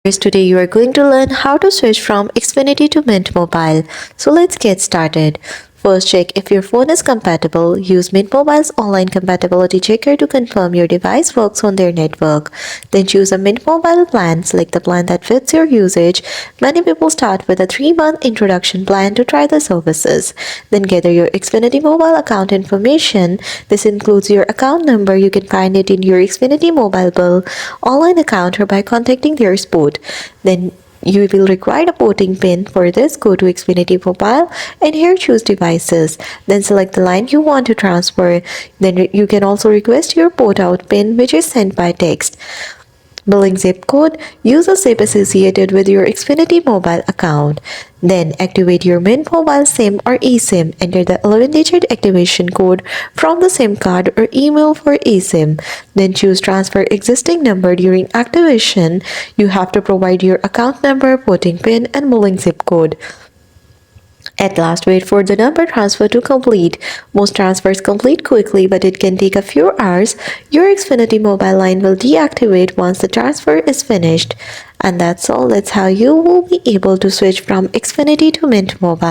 Today you are going to learn how to switch from Xfinity to Mint Mobile. So let's get started. First, check if your phone is compatible. Use Mint Mobile's online compatibility checker to confirm your device works on their network. Then choose a Mint Mobile plan. Select the plan that fits your usage. Many people start with a 3-month introduction plan to try the services. Then gather your Xfinity Mobile account information. This includes your account number. You can find it in your Xfinity Mobile bill, online account, or by contacting their support. Then you will require a porting pin. For this, go to Xfinity Mobile and here choose devices. Then select the line you want to transfer. Then you can also request your port out pin, which is sent by text. Billing zip code. Use a zip associated with your Xfinity Mobile account. Then activate your Mint Mobile SIM or eSIM. Enter the 11-digit activation code from the SIM card or email for eSIM. Then choose transfer existing number. During activation, you have to provide your account number, porting pin, and billing zip code. At last, wait for the number transfer to complete. Most transfers complete quickly, but it can take a few hours. Your Xfinity mobile line will deactivate once the transfer is finished. And that's all. That's how you will be able to switch from Xfinity to Mint Mobile.